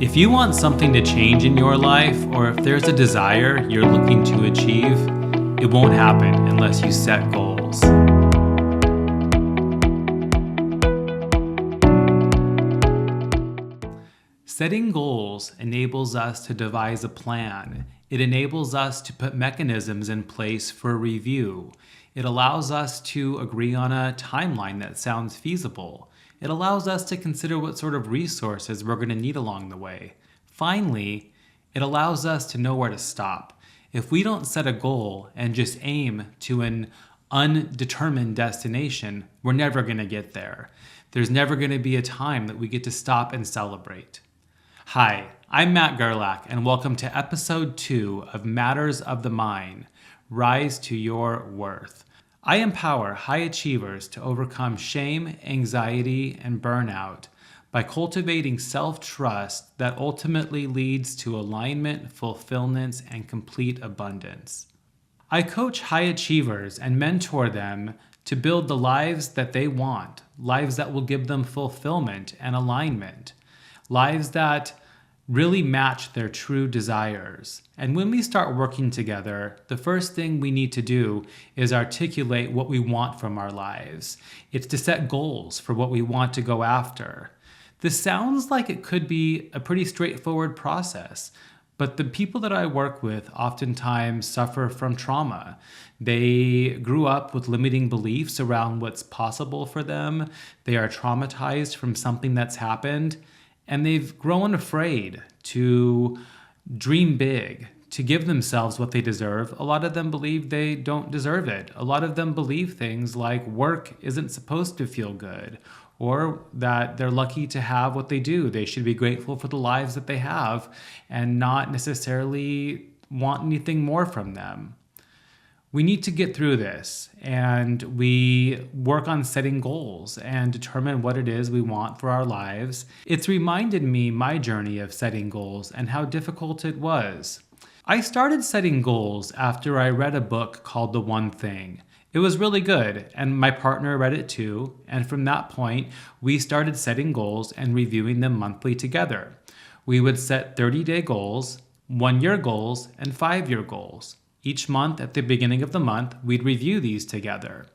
If you want something to change in your life, or if there's a desire you're looking to achieve, it won't happen unless you set goals. Setting goals enables us to devise a plan. It enables us to put mechanisms in place for review. It allows us to agree on a timeline that sounds feasible. It allows us to consider what sort of resources we're going to need along the way. Finally, it allows us to know where to stop. If we don't set a goal and just aim to an undetermined destination, we're never going to get there. There's never going to be a time that we get to stop and celebrate. Hi, I'm Matt Gerlach, and welcome to episode 2 of Matters of the Mind, Rise to Your Worth. I empower high achievers to overcome shame, anxiety, and burnout by cultivating self-trust that ultimately leads to alignment, fulfillment, and complete abundance. I coach high achievers and mentor them to build the lives that they want, lives that will give them fulfillment and alignment, lives that really match their true desires. And when we start working together, the first thing we need to do is articulate what we want from our lives. It's to set goals for what we want to go after. This sounds like it could be a pretty straightforward process, but the people that I work with oftentimes suffer from trauma. They grew up with limiting beliefs around what's possible for them. They are traumatized from something that's happened. And they've grown afraid to dream big, to give themselves what they deserve. A lot of them believe they don't deserve it. A lot of them believe things like work isn't supposed to feel good, or that they're lucky to have what they do. They should be grateful for the lives that they have and not necessarily want anything more from them. We need to get through this, and we work on setting goals and determine what it is we want for our lives. It's reminded me my journey of setting goals and how difficult it was. I started setting goals after I read a book called The One Thing. It was really good, and my partner read it too, and from that point, we started setting goals and reviewing them monthly together. We would set 30-day goals, 1-year goals, and 5-year goals. Each month, at the beginning of the month, we'd review these together.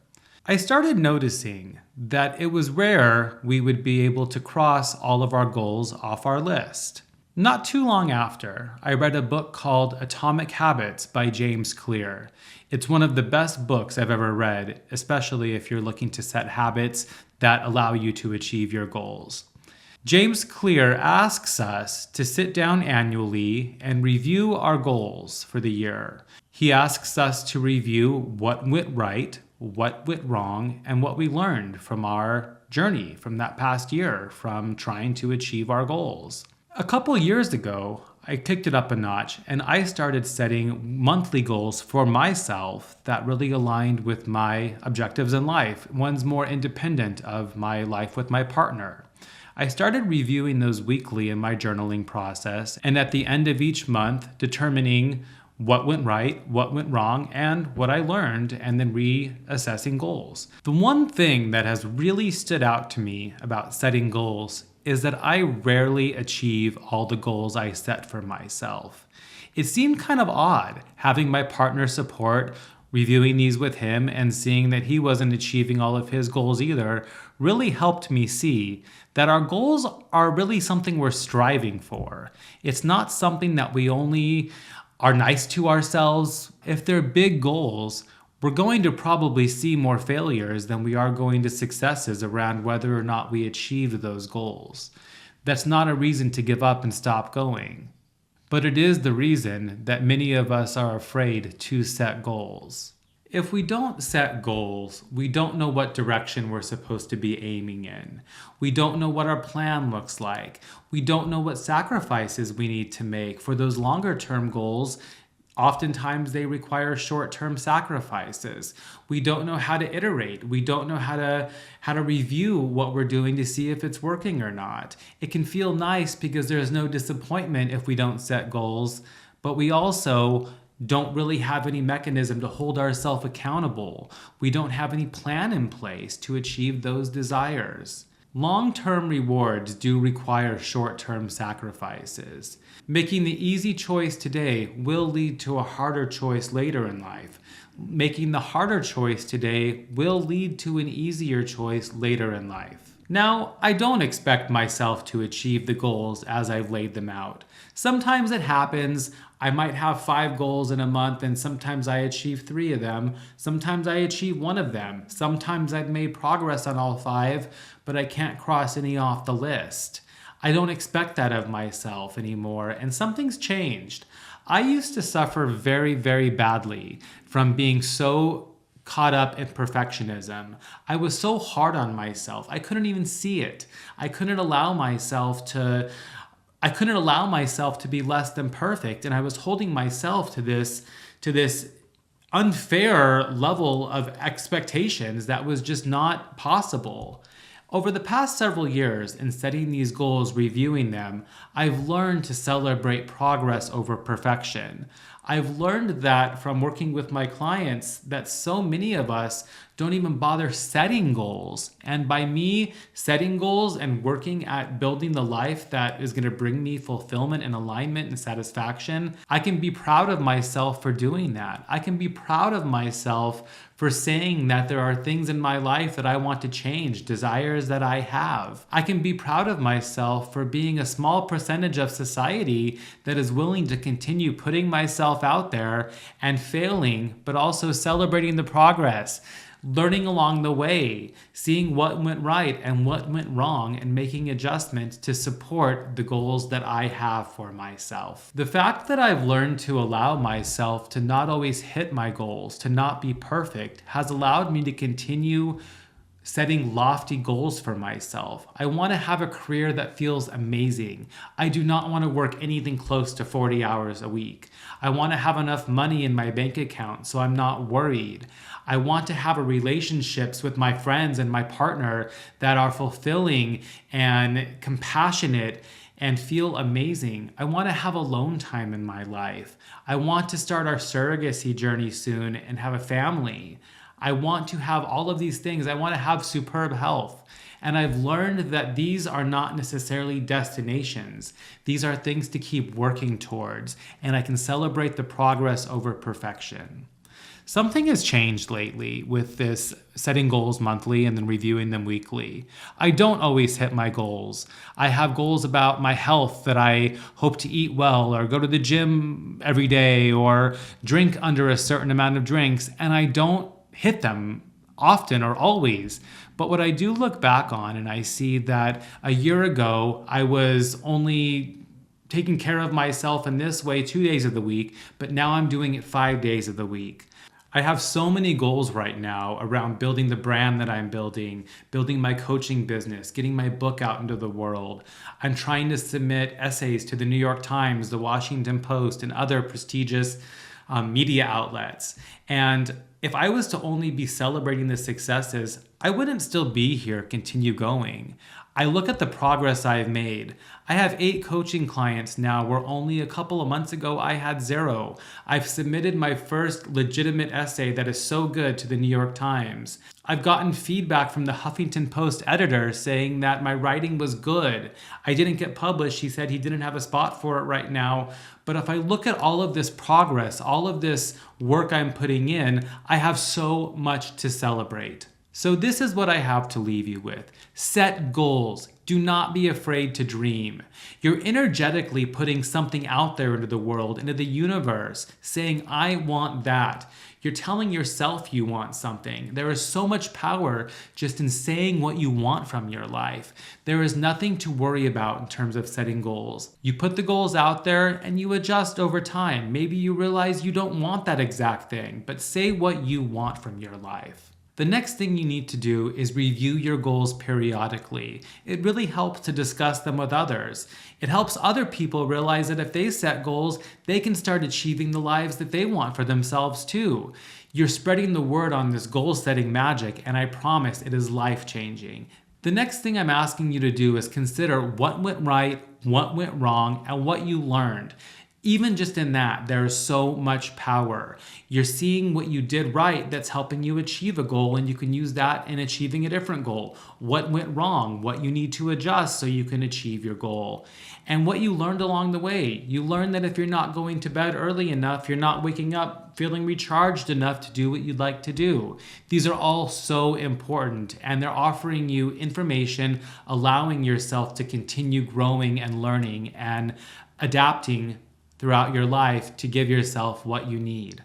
I started noticing that it was rare we would be able to cross all of our goals off our list. Not too long after, I read a book called Atomic Habits by James Clear. It's one of the best books I've ever read, especially if you're looking to set habits that allow you to achieve your goals. James Clear asks us to sit down annually and review our goals for the year. He asks us to review what went right, what went wrong, and what we learned from our journey from that past year, from trying to achieve our goals. A couple years ago, I kicked it up a notch and I started setting monthly goals for myself that really aligned with my objectives in life, ones more independent of my life with my partner. I started reviewing those weekly in my journaling process, and at the end of each month, determining what went right, what went wrong, and what I learned, and then reassessing goals. The one thing that has really stood out to me about setting goals is that I rarely achieve all the goals I set for myself. It seemed kind of odd having my partner support, reviewing these with him, and seeing that he wasn't achieving all of his goals either really helped me see that our goals are really something we're striving for. It's not something that we only are nice to ourselves. If they're big goals, we're going to probably see more failures than we are going to successes around whether or not we achieved those goals. That's not a reason to give up and stop going. But it is the reason that many of us are afraid to set goals. If we don't set goals, we don't know what direction we're supposed to be aiming in. We don't know what our plan looks like. We don't know what sacrifices we need to make for those longer term goals. Oftentimes they require short-term sacrifices. We don't know how to iterate. We don't know how to review what we're doing to see if it's working or not. It can feel nice because there's no disappointment if we don't set goals, but we also don't really have any mechanism to hold ourselves accountable. We don't have any plan in place to achieve those desires. Long-term rewards do require short-term sacrifices. Making the easy choice today will lead to a harder choice later in life. Making the harder choice today will lead to an easier choice later in life. Now, I don't expect myself to achieve the goals as I've laid them out. Sometimes it happens. I might have 5 goals in a month, and sometimes I achieve 3 of them. Sometimes I achieve 1 of them. Sometimes I've made progress on all 5, but I can't cross any off the list. I don't expect that of myself anymore, and something's changed. I used to suffer very, very badly from being so caught up in perfectionism. I was so hard on myself. I couldn't even see it. I couldn't allow myself to be less than perfect, and I was holding myself to this unfair level of expectations that was just not possible. Over the past several years, in setting these goals, reviewing them, I've learned to celebrate progress over perfection. I've learned that from working with my clients that so many of us don't even bother setting goals. And by me setting goals and working at building the life that is going to bring me fulfillment and alignment and satisfaction, I can be proud of myself for doing that. I can be proud of myself for saying that there are things in my life that I want to change, desires that I have. I can be proud of myself for being a small percentage of society that is willing to continue putting myself out there and failing, but also celebrating the progress, learning along the way, seeing what went right and what went wrong, and making adjustments to support the goals that I have for myself. The fact that I've learned to allow myself to not always hit my goals, to not be perfect, has allowed me to continue setting lofty goals for myself. I want to have a career that feels amazing. I do not want to work anything close to 40 hours a week. I want to have enough money in my bank account so I'm not worried. I want to have relationships with my friends and my partner that are fulfilling and compassionate and feel amazing. I want to have alone time in my life. I want to start our surrogacy journey soon and have a family. I want to have all of these things. I want to have superb health. And I've learned that these are not necessarily destinations. These are things to keep working towards, and I can celebrate the progress over perfection. Something has changed lately with this setting goals monthly and then reviewing them weekly. I don't always hit my goals. I have goals about my health, that I hope to eat well or go to the gym every day or drink under a certain amount of drinks, and I don't hit them often or always. But what I do look back on, and I see that a year ago I was only taking care of myself in this way 2 days of the week, but now I'm doing it 5 days of the week. I have so many goals right now around building the brand that I'm building my coaching business, getting my book out into the world. I'm trying to submit essays to the New York Times, the Washington Post, and other prestigious media outlets. And if I was to only be celebrating the successes, I wouldn't still be here, continue going. I look at the progress I've made. I have 8 coaching clients now, where only a couple of months ago I had 0. I've submitted my first legitimate essay that is so good to the New York Times. I've gotten feedback from the Huffington Post editor saying that my writing was good. I didn't get published. He said he didn't have a spot for it right now. But if I look at all of this progress, all of this work I'm putting in, I have so much to celebrate. So this is what I have to leave you with. Set goals. Do not be afraid to dream. You're energetically putting something out there into the world, into the universe, saying, I want that. You're telling yourself you want something. There is so much power just in saying what you want from your life. There is nothing to worry about in terms of setting goals. You put the goals out there and you adjust over time. Maybe you realize you don't want that exact thing, but say what you want from your life. The next thing you need to do is review your goals periodically. It really helps to discuss them with others. It helps other people realize that if they set goals, they can start achieving the lives that they want for themselves too. You're spreading the word on this goal-setting magic, and I promise it is life-changing. The next thing I'm asking you to do is consider what went right, what went wrong, and what you learned. Even just in that, there's so much power. You're seeing what you did right that's helping you achieve a goal, and you can use that in achieving a different goal. What went wrong, what you need to adjust so you can achieve your goal. And what you learned along the way. You learned that if you're not going to bed early enough, you're not waking up feeling recharged enough to do what you'd like to do. These are all so important, and they're offering you information, allowing yourself to continue growing and learning and adapting throughout your life to give yourself what you need.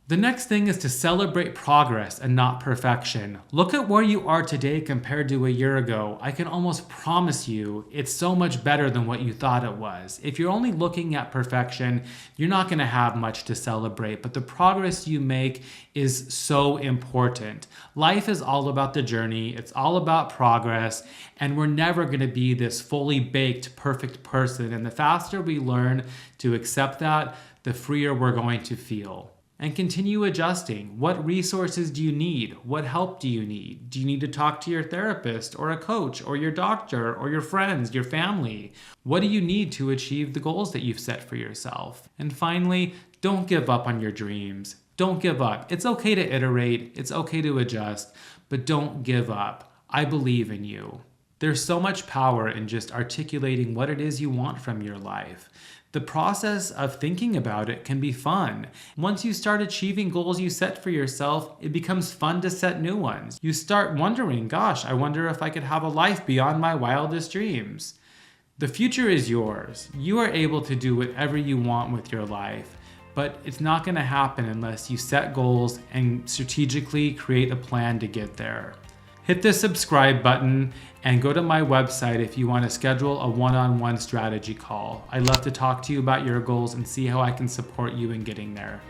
The next thing is to celebrate progress and not perfection. Look at where you are today compared to a year ago. I can almost promise you it's so much better than what you thought it was. If you're only looking at perfection, you're not going to have much to celebrate, but the progress you make is so important. Life is all about the journey. It's all about progress, and we're never going to be this fully baked, perfect person. And the faster we learn to accept that, the freer we're going to feel. And continue adjusting. What resources do you need? What help do you need? Do you need to talk to your therapist or a coach or your doctor or your friends, your family? What do you need to achieve the goals that you've set for yourself? And finally, don't give up on your dreams. Don't give up. It's okay to iterate. It's okay to adjust, but don't give up. I believe in you. There's so much power in just articulating what it is you want from your life. The process of thinking about it can be fun. Once you start achieving goals you set for yourself, it becomes fun to set new ones. You start wondering, gosh, I wonder if I could have a life beyond my wildest dreams. The future is yours. You are able to do whatever you want with your life, but it's not going to happen unless you set goals and strategically create a plan to get there. Hit the subscribe button and go to my website if you want to schedule a one-on-one strategy call. I'd love to talk to you about your goals and see how I can support you in getting there.